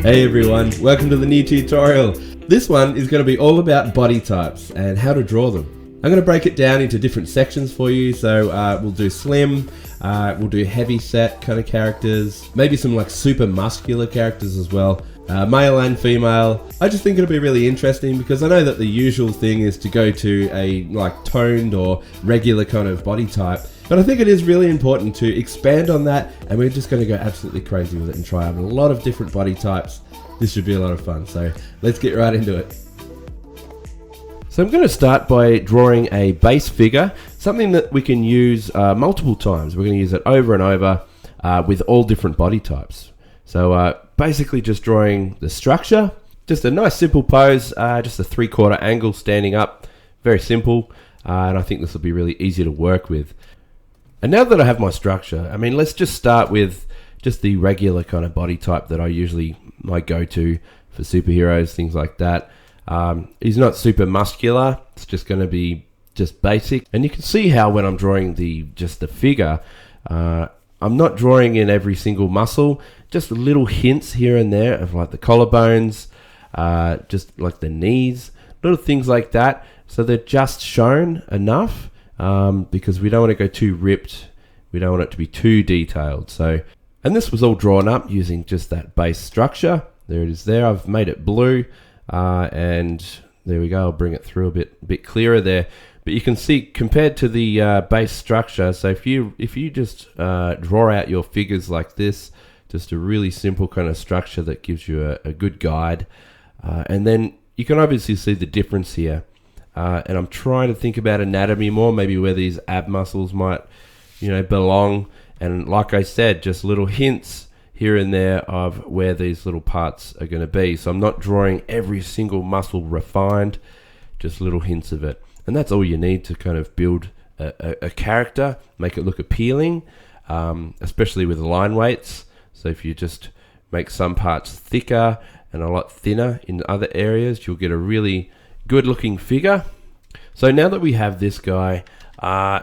Hey everyone, welcome to the new tutorial. This one is going to be all about body types and how to draw them. I'm going to break it down into different sections for you. So we'll do slim, we'll do heavy set kind of characters, maybe some like super muscular characters as well, male and female. I just think it'll be really interesting because I know that the usual thing is to go to a like toned or regular kind of body type. But I think it is really important to expand on that, and we're just going to go absolutely crazy with it and try out a lot of different body types. This should be a lot of fun, so let's get right into it. So I'm going to start by drawing a base figure, something that we can use multiple times. We're going to use it over and over with all different body types. So basically just drawing the structure, just a nice simple pose, just a 3/4 angle standing up, very simple, and I think this will be really easy to work with. And now that I have my structure, I mean, let's just start with just the regular kind of body type that I usually might go to for superheroes, things like that. He's not super muscular. It's just going to be just basic. And you can see how when I'm drawing the figure, I'm not drawing in every single muscle, just little hints here and there of like the collarbones, just like the knees, little things like that. So they're just shown enough. Because we don't want to go too ripped, we don't want it to be too detailed. So, and this was all drawn up using just that base structure. There it is there. I've made it blue, and there we go. I'll bring it through a bit clearer there. But you can see compared to the base structure. So if you just draw out your figures like this, just a really simple kind of structure that gives you a good guide, and then you can obviously see the difference here. And I'm trying to think about anatomy more, maybe where these ab muscles might, belong. And like I said, just little hints here and there of where these little parts are going to be. So I'm not drawing every single muscle refined, just little hints of it. And that's all you need to kind of build a character, make it look appealing, especially with line weights. So if you just make some parts thicker and a lot thinner in other areas, you'll get a really good looking figure. So now that we have this guy,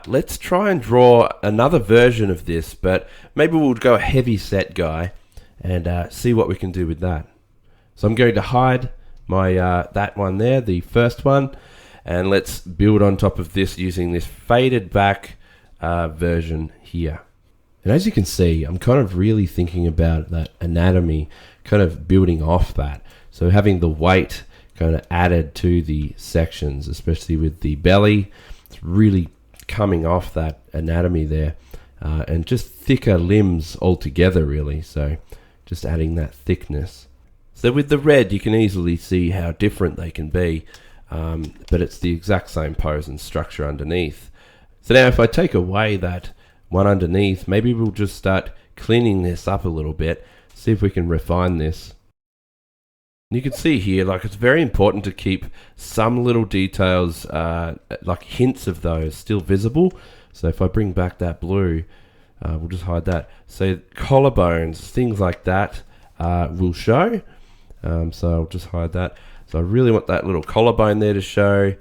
let's try and draw another version of this, but maybe we'll go a heavy set guy and see what we can do with that. So I'm going to hide my that one there, the first one, and let's build on top of this using this faded back version here. And as you can see, I'm kind of really thinking about that anatomy, kind of building off that. So having the weight kind of added to the sections, especially with the belly, it's really coming off that anatomy there, and just thicker limbs altogether really, so just adding that thickness. So with the red you can easily see how different they can be, but it's the exact same pose and structure underneath. So now if I take away that one underneath, maybe we'll just start cleaning this up a little bit, see if we can refine this. You can see here, like, it's very important to keep some little details, like hints of those, still visible. So if I bring back that blue, we'll just hide that. So collarbones, things like that will show. So I'll just hide that. So I really want that little collarbone there to show.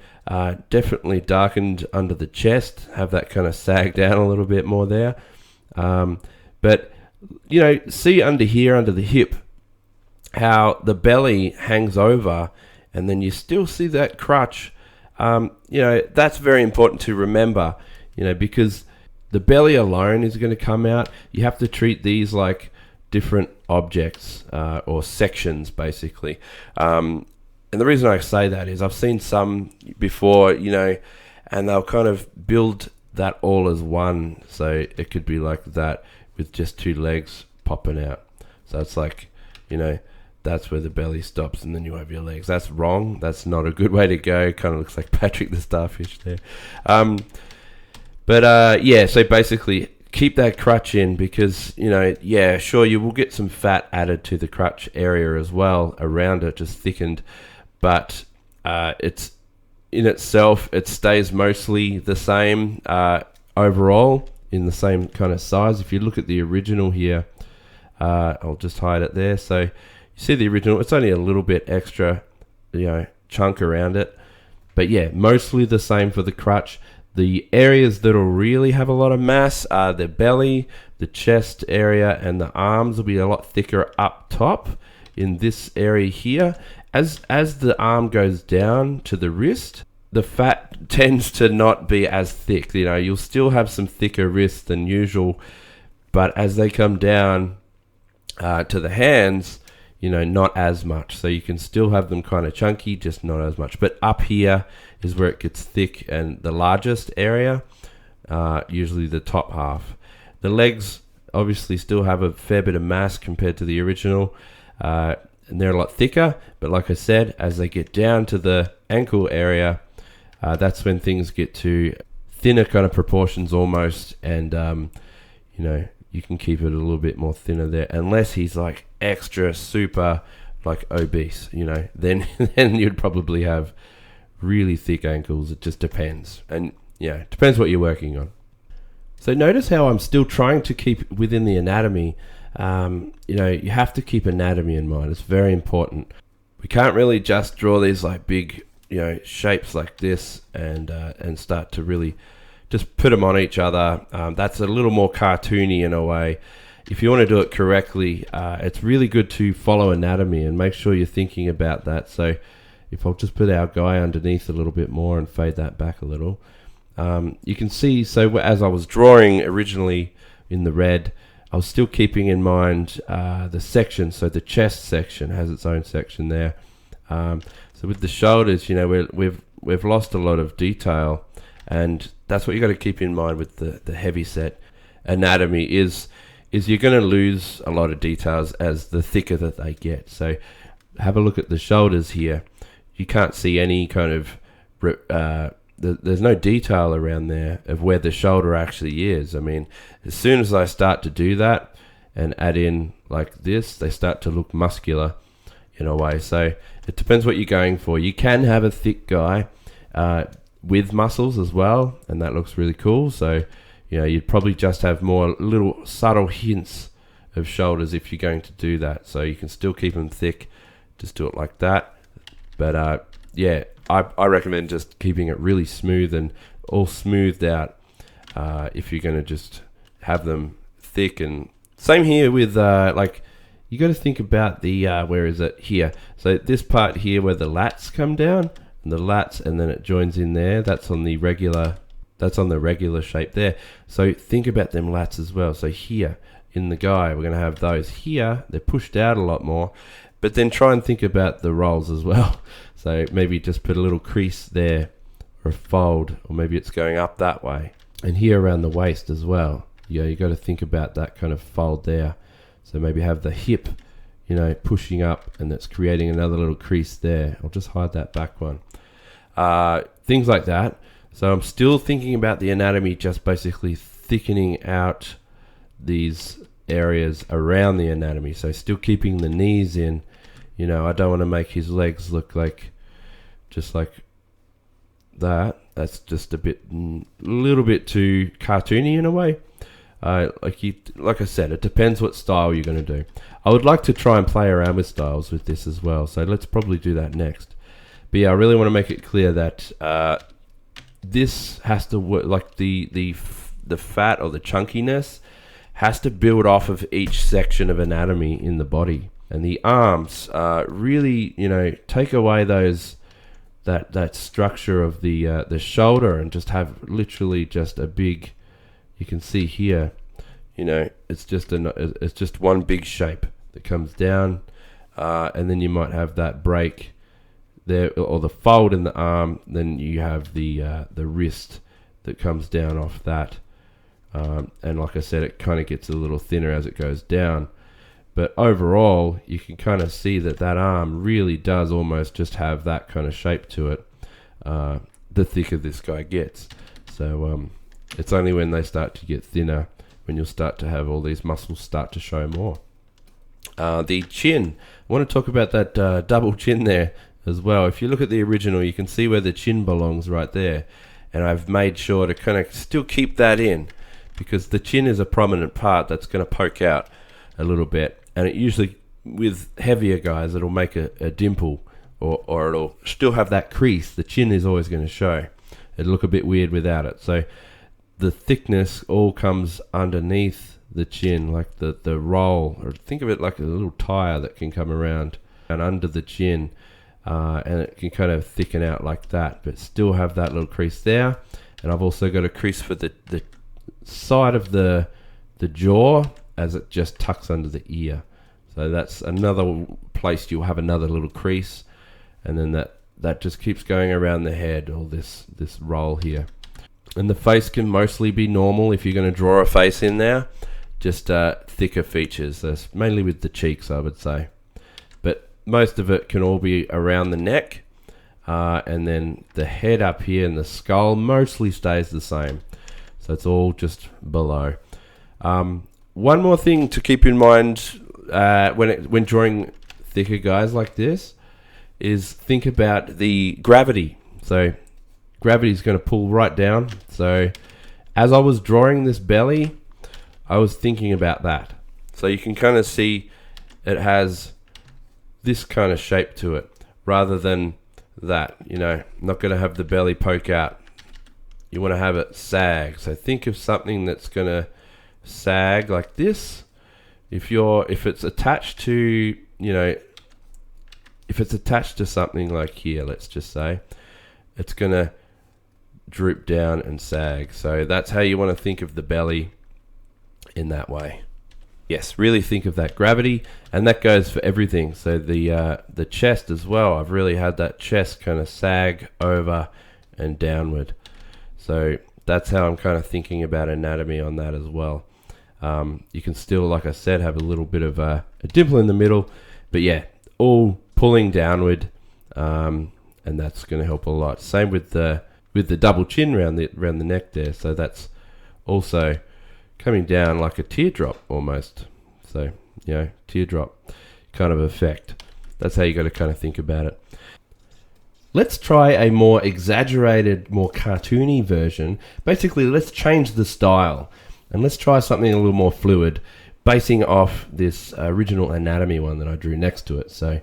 Definitely darkened under the chest, have that kind of sag down a little bit more there. But, see under here, under the hip, how the belly hangs over, and then you still see that crutch. That's very important to remember, because the belly alone is going to come out. You have to treat these like different objects or sections, basically. And the reason I say that is I've seen some before, and they'll kind of build that all as one. So it could be like that with just two legs popping out. So it's like, that's where the belly stops, and then you have your legs. That's wrong. That's not a good way to go. Kind of looks like Patrick the Starfish there. So basically keep that crutch in because, sure, you will get some fat added to the crutch area as well around it, just thickened. But it's in itself, it stays mostly the same overall, in the same kind of size. If you look at the original here, I'll just hide it there. So you see the original, it's only a little bit extra, chunk around it. But yeah, mostly the same for the crutch. The areas that'll really have a lot of mass are the belly, the chest area, and the arms will be a lot thicker up top. in this area here. As the arm goes down to the wrist, the fat tends to not be as thick. You know, you'll still have some thicker wrists than usual, but as they come down to the hands, you know, not as much. So you can still have them kind of chunky, just not as much. But up here is where it gets thick and the largest area, usually the top half. The legs obviously still have a fair bit of mass compared to the original, and they're a lot thicker. But like I said, as they get down to the ankle area, that's when things get to thinner kind of proportions almost, and you know, you can keep it a little bit more thinner there, unless he's like extra super like obese, you know, then you'd probably have really thick ankles. It just depends, and yeah, it depends what you're working on. So notice how I'm still trying to keep within the anatomy. You know, you have to keep anatomy in mind. It's very important. We can't really just draw these like big, you know, shapes like this and start to really just put them on each other. That's a little more cartoony in a way. If you want to do it correctly, it's really good to follow anatomy and make sure you're thinking about that. So if I'll just put our guy underneath a little bit more and fade that back a little, you can see, so as I was drawing originally in the red, I was still keeping in mind the section. So the chest section has its own section there. So with the shoulders, you know, we've lost a lot of detail, and that's what you got to keep in mind with the heavy set anatomy is you're going to lose a lot of details as the thicker that they get. So have a look at the shoulders here. You can't see any kind of there's no detail around there of where the shoulder actually is. I mean, as soon as I start to do that and add in like this, they start to look muscular in a way. So it depends what you're going for. You can have a thick guy with muscles as well, and that looks really cool. So, you know, you'd probably just have more little subtle hints of shoulders if you're going to do that. So you can still keep them thick, just do it like that. But yeah, I recommend just keeping it really smooth and all smoothed out if you're going to just have them thick. And same here with like, you got to think about the where is it here? So this part here where the lats come down, and the lats, and then it joins in there. That's on the regular shape there. So think about them lats as well. So here in the guy, we're going to have those here. They're pushed out a lot more, but then try and think about the rolls as well. So maybe just put a little crease there or a fold, or maybe it's going up that way. And here around the waist as well. Yeah, you got to think about that kind of fold there. So maybe have the hip, you know, pushing up, and that's creating another little crease there. I'll just hide that back one. Things like that. So I'm still thinking about the anatomy, just basically thickening out these areas around the anatomy. So still keeping the knees in. You know, I don't want to make his legs look like just like that. That's just a little bit too cartoony in a way. Like I said, it depends what style you're going to do. I would like to try and play around with styles with this as well, so let's probably do that next. But yeah, I really want to make it clear that this has to work, like the fat or the chunkiness has to build off of each section of anatomy in the body. And the arms really, you know, take away that structure of the shoulder and just have literally just a big. You can see here, you know, it's just one big shape that comes down, and then you might have that break there, or the fold in the arm. Then you have the wrist that comes down off that, and like I said, it kind of gets a little thinner as it goes down. But overall, you can kind of see that arm really does almost just have that kind of shape to it, the thicker this guy gets. So it's only when they start to get thinner when you'll start to have all these muscles start to show more. The chin, I want to talk about that double chin there as well. If you look at the original, you can see where the chin belongs right there. And I've made sure to kind of still keep that in, because the chin is a prominent part that's going to poke out a little bit. And it usually, with heavier guys, it'll make a dimple, or it'll still have that crease. The chin is always going to show. It'll look a bit weird without it. So the thickness all comes underneath the chin, like the roll, or think of it like a little tire that can come around and under the chin, and it can kind of thicken out like that, but still have that little crease there. And I've also got a crease for the side of the jaw as it just tucks under the ear. So that's another place you'll have another little crease, and then that just keeps going around the head, or this roll here. And the face can mostly be normal if you're going to draw a face in there, just thicker features. That's mainly with the cheeks, I would say. But most of it can all be around the neck, and then the head up here and the skull mostly stays the same. So it's all just below. One more thing to keep in mind when drawing thicker guys like this is think about the gravity. So gravity is going to pull right down. So as I was drawing this belly, I was thinking about that. So you can kind of see it has this kind of shape to it rather than that. You know, not going to have the belly poke out. You want to have it sag. So think of something that's going to sag like this. If it's attached to, you know, if it's attached to something like here, let's just say, it's going to droop down and sag. So that's how you want to think of the belly in that way. Yes, really think of that gravity, and that goes for everything. So the chest as well, I've really had that chest kind of sag over and downward. So that's how I'm kind of thinking about anatomy on that as well. You can still, like I said, have a little bit of a dimple in the middle, but yeah, all pulling downward, and that's going to help a lot. Same with the double chin around the neck there. So that's also coming down like a teardrop almost. So, you know, teardrop kind of effect. That's how you got to kind of think about it. Let's try a more exaggerated, more cartoony version. Basically, let's change the style and let's try something a little more fluid, basing off this original anatomy one that I drew next to it. So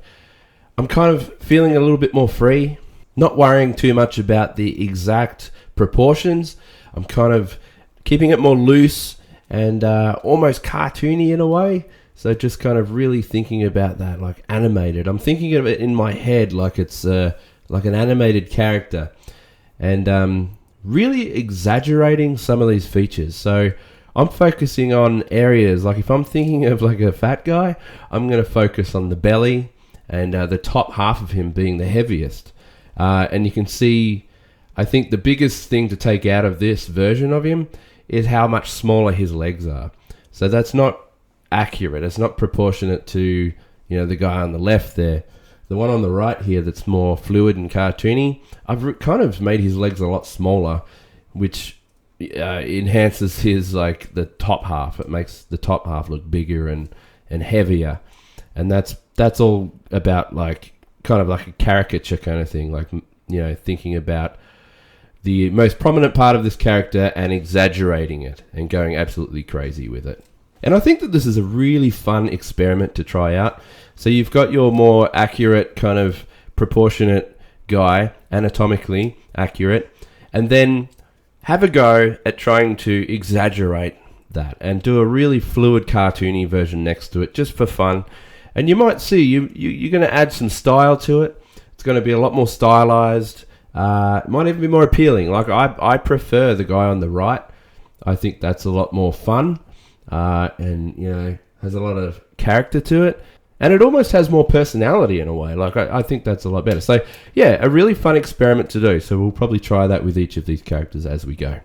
I'm kind of feeling a little bit more free, not worrying too much about the exact proportions. I'm kind of keeping it more loose and almost cartoony in a way. So just kind of really thinking about that, like animated. I'm thinking of it in my head like it's like an animated character, and really exaggerating some of these features. So I'm focusing on areas, like if I'm thinking of like a fat guy, I'm going to focus on the belly and the top half of him being the heaviest. And you can see, I think the biggest thing to take out of this version of him is how much smaller his legs are. So that's not accurate. It's not proportionate to, you know, the guy on the left there. The one on the right here that's more fluid and cartoony, I've kind of made his legs a lot smaller, which enhances his, like, the top half. It makes the top half look bigger and heavier. And that's all about, like, kind of like a caricature kind of thing, like, you know, thinking about the most prominent part of this character and exaggerating it and going absolutely crazy with it. And I think that this is a really fun experiment to try out. So you've got your more accurate, kind of proportionate guy, anatomically accurate, and then have a go at trying to exaggerate that and do a really fluid, cartoony version next to it, just for fun. And you might see you're going to add some style to it. It's going to be a lot more stylized. It might even be more appealing. Like I prefer the guy on the right. I think that's a lot more fun, and, you know, has a lot of character to it. And it almost has more personality in a way. Like, I think that's a lot better. So, yeah, a really fun experiment to do. So we'll probably try that with each of these characters as we go.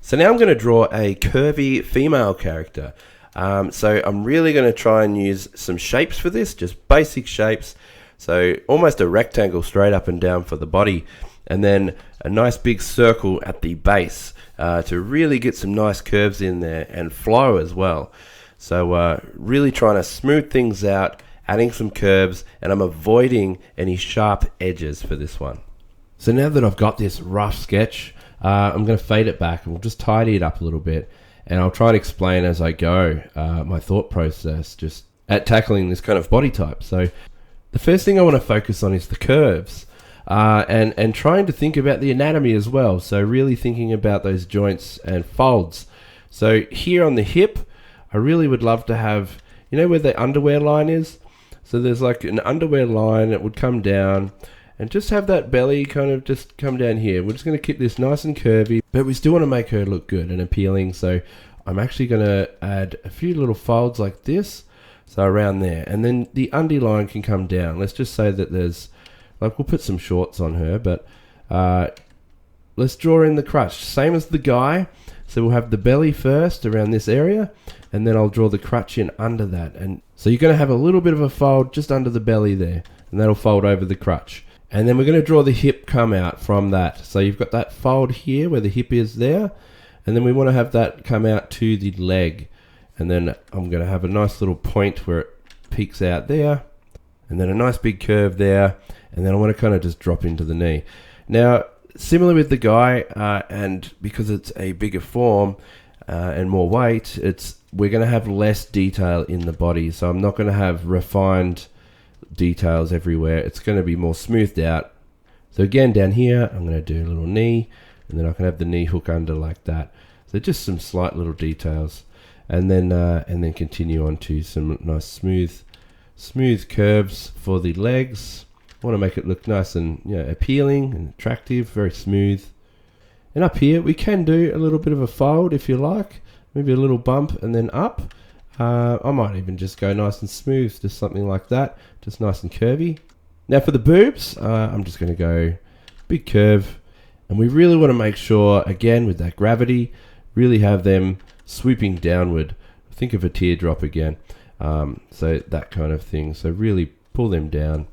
So now I'm going to draw a curvy female character. So I'm really going to try and use some shapes for this, just basic shapes. So almost a rectangle straight up and down for the body. And then a nice big circle at the base to really get some nice curves in there and flow as well. So really trying to smooth things out, adding some curves, and I'm avoiding any sharp edges for this one. So now that I've got this rough sketch, I'm going to fade it back and we'll just tidy it up a little bit. And I'll try and explain as I go my thought process just at tackling this kind of body type. So the first thing I want to focus on is the curves and trying to think about the anatomy as well. So really thinking about those joints and folds. So here on the hip, I really would love to have, you know where the underwear line is? So there's like an underwear line that would come down and just have that belly kind of just come down here. We're just going to keep this nice and curvy, but we still want to make her look good and appealing. So I'm actually going to add a few little folds like this. So around there. And then the undie line can come down. Let's just say that there's, like we'll put some shorts on her, but let's draw in the crutch. Same as the guy. So we'll have the belly first around this area, and then I'll draw the crutch in under that. And so you're going to have a little bit of a fold just under the belly there, and that'll fold over the crutch. And then we're going to draw the hip come out from that. So you've got that fold here where the hip is there, and then we want to have that come out to the leg. And then I'm going to have a nice little point where it peaks out there, and then a nice big curve there, and then I want to kind of just drop into the knee. Now, similar with the guy, and because it's a bigger form and more weight, we're going to have less detail in the body. So I'm not going to have refined details everywhere. It's going to be more smoothed out. So again, down here, I'm going to do a little knee, and then I can have the knee hook under like that. So just some slight little details, and then continue on to some nice smooth curves for the legs. I want to make it look nice and appealing and attractive, very smooth. And up here, we can do a little bit of a fold if you like, maybe a little bump and then up. I might even just go nice and smooth, just something like that, just nice and curvy. Now for the boobs, I'm just going to go big curve, and we really want to make sure, again with that gravity, really have them swooping downward. Think of a teardrop again, so that kind of thing. So really pull them down.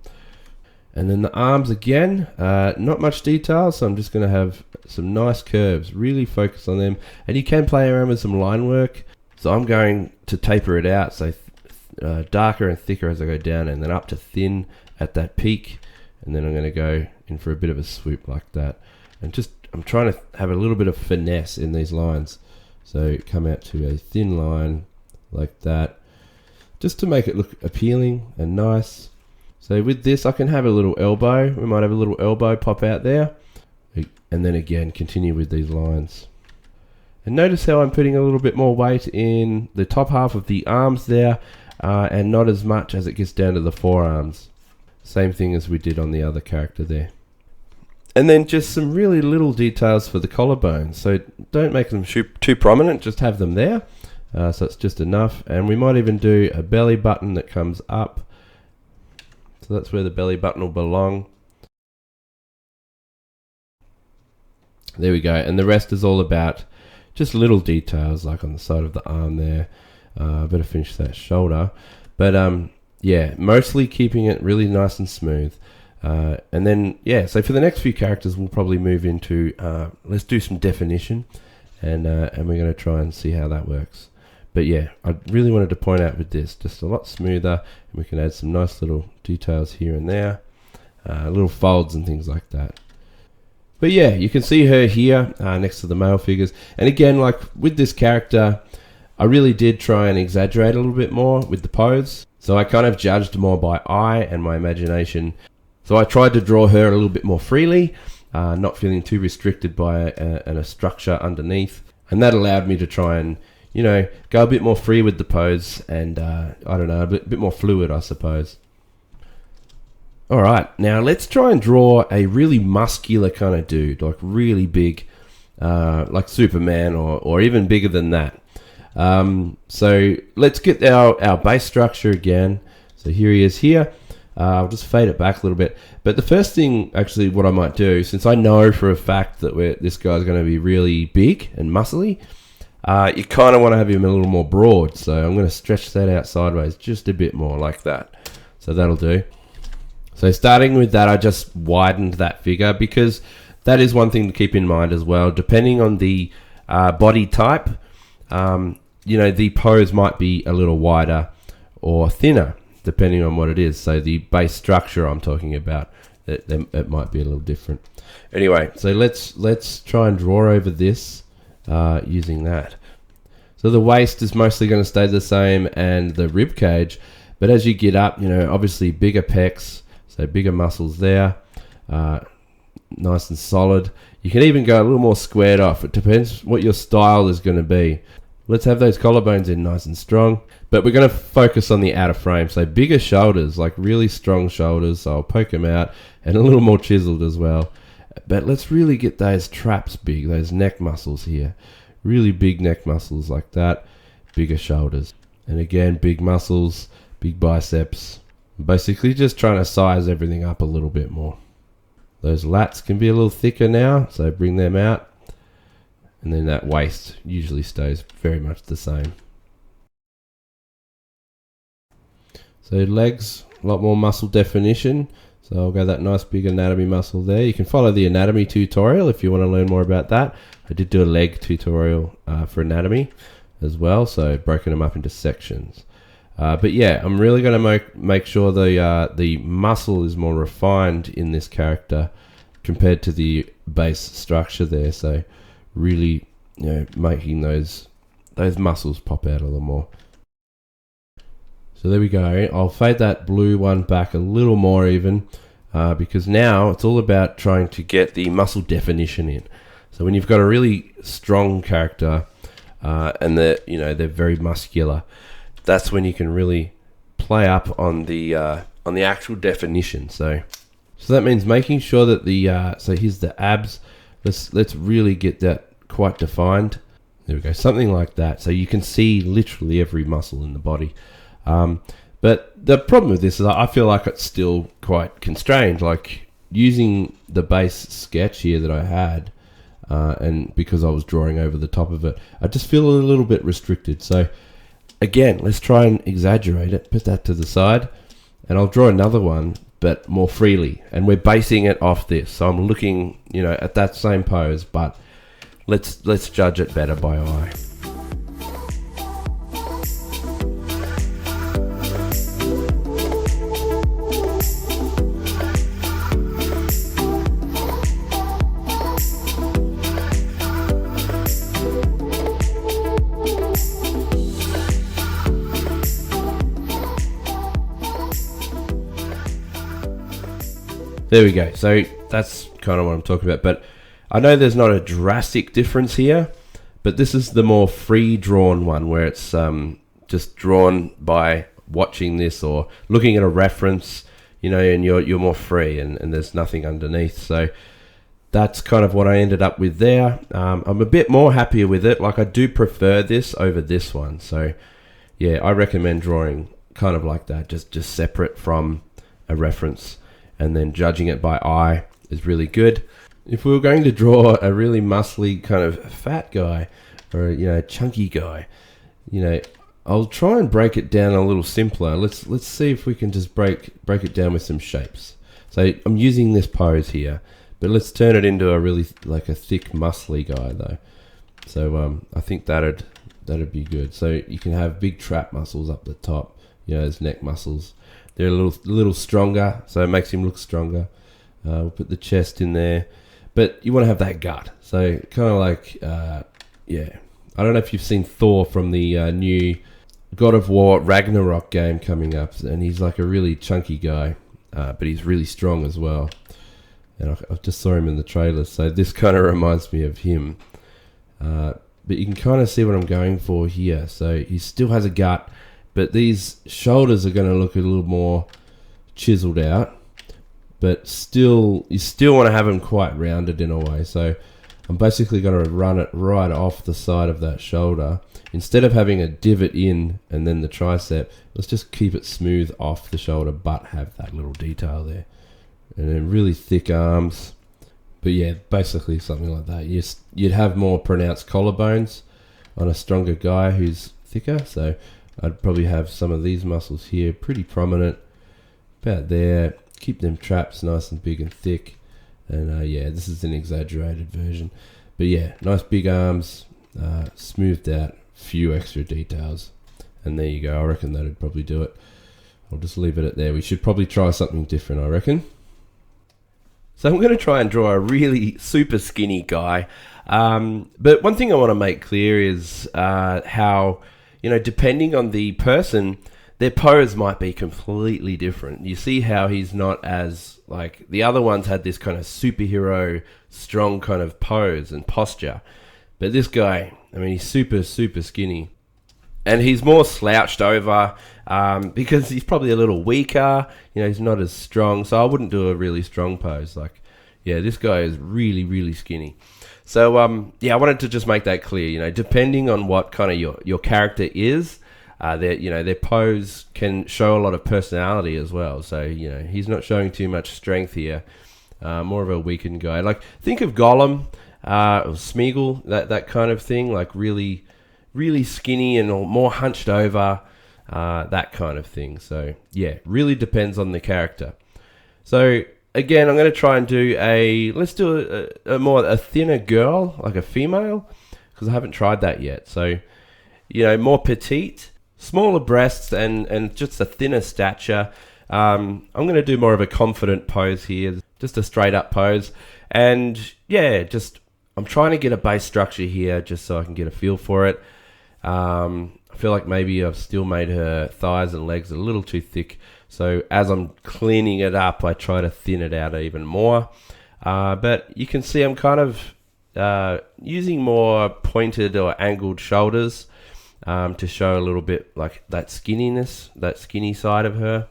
And then the arms again, not much detail, so I'm just going to have some nice curves, really focus on them. And you can play around with some line work. So I'm going to taper it out, so darker and thicker as I go down, and then up to thin at that peak. And then I'm going to go in for a bit of a swoop like that. And just, I'm trying to have a little bit of finesse in these lines. So come out to a thin line like that, just to make it look appealing and nice. So with this, I can have a little elbow. We might have a little elbow pop out there. And then again, continue with these lines. And notice how I'm putting a little bit more weight in the top half of the arms there, and not as much as it gets down to the forearms. Same thing as we did on the other character there. And then just some really little details for the collarbones. So don't make them too prominent, just have them there. So it's just enough. And we might even do a belly button that comes up. So that's where the belly button will belong. There we go. And the rest is all about just little details, like on the side of the arm there. Better finish that shoulder. But yeah, mostly keeping it really nice and smooth. And then, yeah, so for the next few characters, we'll probably move into, let's do some definition. And we're going to try and see how that works. But yeah, I really wanted to point out with this, just a lot smoother, and we can add some nice little details here and there, little folds and things like that. But yeah, you can see her here next to the male figures. And again, like with this character, I really did try and exaggerate a little bit more with the pose. So I kind of judged more by eye and my imagination. So I tried to draw her a little bit more freely, not feeling too restricted by a structure underneath. And that allowed me to try and, go a bit more free with the pose and, I don't know, a bit more fluid, I suppose. All right, now let's try and draw a really muscular kind of dude, like really big, like Superman or even bigger than that. So let's get our base structure again. So here he is here. I'll just fade it back a little bit. But the first thing, actually, what I might do, since I know for a fact that this guy's going to be really big and muscly, you kind of want to have him a little more broad. So I'm going to stretch that out sideways just a bit more like that. So that'll do. So starting with that, I just widened that figure because that is one thing to keep in mind as well. Depending on the body type, the pose might be a little wider or thinner, depending on what it is. So the base structure I'm talking about, it might be a little different. Anyway, so let's try and draw over this using that. So the waist is mostly going to stay the same, and the rib cage, but as you get up, obviously bigger pecs, so bigger muscles there, nice and solid. You can even go a little more squared off. It depends what your style is going to be. Let's have those collarbones in nice and strong. But we're going to focus on the outer frame. So bigger shoulders, like really strong shoulders. So I'll poke them out, and a little more chiseled as well. But let's really get those traps big, those neck muscles here. Really big neck muscles like that. Bigger shoulders. And again, big muscles, big biceps. Basically just trying to size everything up a little bit more. Those lats can be a little thicker now, so bring them out. And then that waist usually stays very much the same. So legs, a lot more muscle definition. So I'll go that nice big anatomy muscle there. You can follow the anatomy tutorial if you want to learn more about that. I did do a leg tutorial for anatomy as well, so broken them up into sections. But yeah, I'm really going to make sure the muscle is more refined in this character compared to the base structure there. So really, making those muscles pop out a little more. So there we go. I'll fade that blue one back a little more even, because now it's all about trying to get the muscle definition in. So when you've got a really strong character and they're very muscular, that's when you can really play up on the actual definition. So that means making sure that so here's the abs. Let's really get that quite defined. There we go, something like that. So you can see literally every muscle in the body. But the problem with this is I feel like it's still quite constrained. Like using the base sketch here that I had, and because I was drawing over the top of it, I just feel a little bit restricted. So again, let's try and exaggerate it, put that to the side, and I'll draw another one, but more freely. And we're basing it off this. So I'm looking, at that same pose, but let's judge it better by eye. There we go. So that's kind of what I'm talking about. But I know there's not a drastic difference here, but this is the more free drawn one where it's just drawn by watching this or looking at a reference, and you're more free and there's nothing underneath. So that's kind of what I ended up with there. I'm a bit more happier with it. Like I do prefer this over this one. So yeah, I recommend drawing kind of like that, just separate from a reference. And then judging it by eye is really good. If we were going to draw a really muscly kind of fat guy or chunky guy, I'll try and break it down a little simpler. Let's see if we can just break it down with some shapes. So I'm using this pose here, but let's turn it into a really like a thick muscly guy though. So I think that'd be good. So you can have big trap muscles up the top, his neck muscles. They're a little stronger, so it makes him look stronger. We'll put the chest in there. But you want to have that gut. So kind of like, I don't know if you've seen Thor from the new God of War Ragnarok game coming up. And he's like a really chunky guy, but he's really strong as well. And I just saw him in the trailer. So this kind of reminds me of him. But you can kind of see what I'm going for here. So he still has a gut. But these shoulders are going to look a little more chiseled out, but you still want to have them quite rounded in a way. So I'm basically going to run it right off the side of that shoulder. Instead of having a divot in and then the tricep, let's just keep it smooth off the shoulder, but have that little detail there. And then really thick arms. But yeah, basically something like that. You'd have more pronounced collarbones on a stronger guy who's thicker. So I'd probably have some of these muscles here pretty prominent, about there. Keep them traps nice and big and thick. And this is an exaggerated version. But yeah, nice big arms, smoothed out, few extra details. And there you go. I reckon that'd probably do it. I'll just leave it at there. We should probably try something different, I reckon. So I'm going to try and draw a really super skinny guy. But one thing I want to make clear is how, depending on the person, their pose might be completely different. You see how he's not as, like, the other ones had this kind of superhero, strong kind of pose and posture. But this guy, I mean, he's super skinny. And he's more slouched over because he's probably a little weaker. You know, he's not as strong. So I wouldn't do a really strong pose. Like, yeah, this guy is really skinny. So, yeah, I wanted to just make that clear. You know, depending on what kind of your character is, their pose can show a lot of personality as well. So, you know, he's not showing too much strength here. More of a weakened guy. Like, think of Gollum or Smeagol, that kind of thing. Like, really skinny and more hunched over, that kind of thing. So, yeah, really depends on the character. So, again, I'm going to try and do let's do a thinner girl, like a female, because I haven't tried that yet. So, you know, more petite, smaller breasts, and just a thinner stature. I'm going to do more of a confident pose here, just a straight up pose. And yeah, I'm trying to get a base structure here just so I can get a feel for it. I feel like maybe I've still made her thighs and legs a little too thick. So as I'm cleaning it up, I try to thin it out even more. But you can see I'm kind of using more pointed or angled shoulders to show a little bit like that skinniness, that skinny side of her.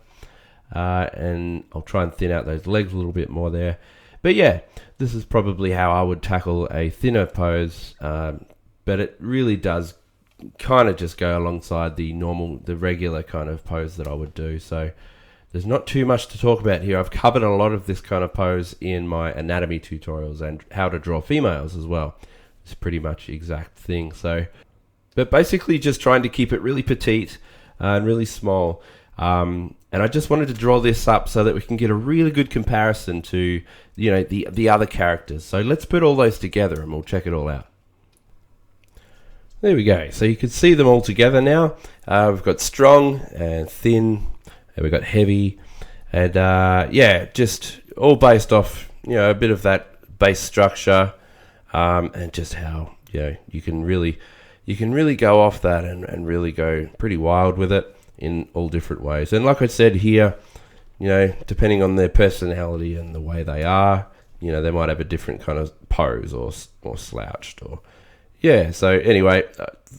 And I'll try and thin out those legs a little bit more there. But yeah, this is probably how I would tackle a thinner pose. But it really does kind of just go alongside the regular kind of pose that I would do. So there's not too much to talk about here. I've covered a lot of this kind of pose in my anatomy tutorials and how to draw females as well. It's pretty much the exact thing. So, but basically just trying to keep it really petite and really small. And I just wanted to draw this up so that we can get a really good comparison to, you know, the other characters. So let's put all those together and we'll check it all out. There we go. So you can see them all together now. We've got strong and thin, and we've got heavy, and yeah, just all based off, you know, a bit of that base structure, and just how, you know, you can really go off that and really go pretty wild with it in all different ways. And like I said here, you know, depending on their personality and the way they are, you know, they might have a different kind of pose or slouched or. Yeah, so anyway,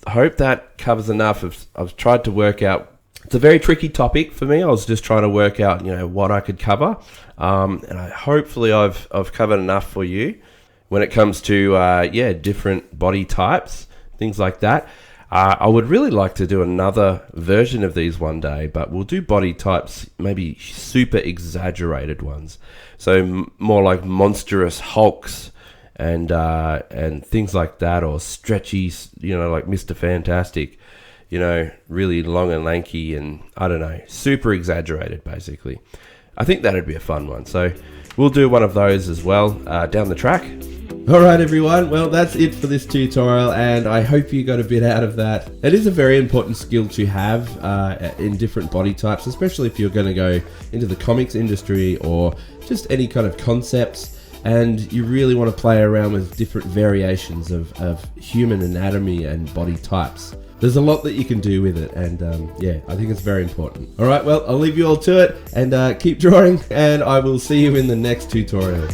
I hope that covers enough. I've tried to work out. It's a very tricky topic for me. I was just trying to work out, you know, what I could cover, and hopefully I've covered enough for you when it comes to different body types, things like that. I would really like to do another version of these one day, but we'll do body types, maybe super exaggerated ones, so more like monstrous hulks. And things like that, or stretchy, you know, like Mr. Fantastic, you know, really long and lanky, and I don't know, super exaggerated, basically. I think that'd be a fun one. So we'll do one of those as well down the track. Alright everyone, well that's it for this tutorial, and I hope you got a bit out of that. It is a very important skill to have in different body types, especially if you're going to go into the comics industry or just any kind of concepts. And you really want to play around with different variations of human anatomy and body types. There's a lot that you can do with it, and yeah, I think it's very important. Alright, well, I'll leave you all to it, and keep drawing, and I will see you in the next tutorial.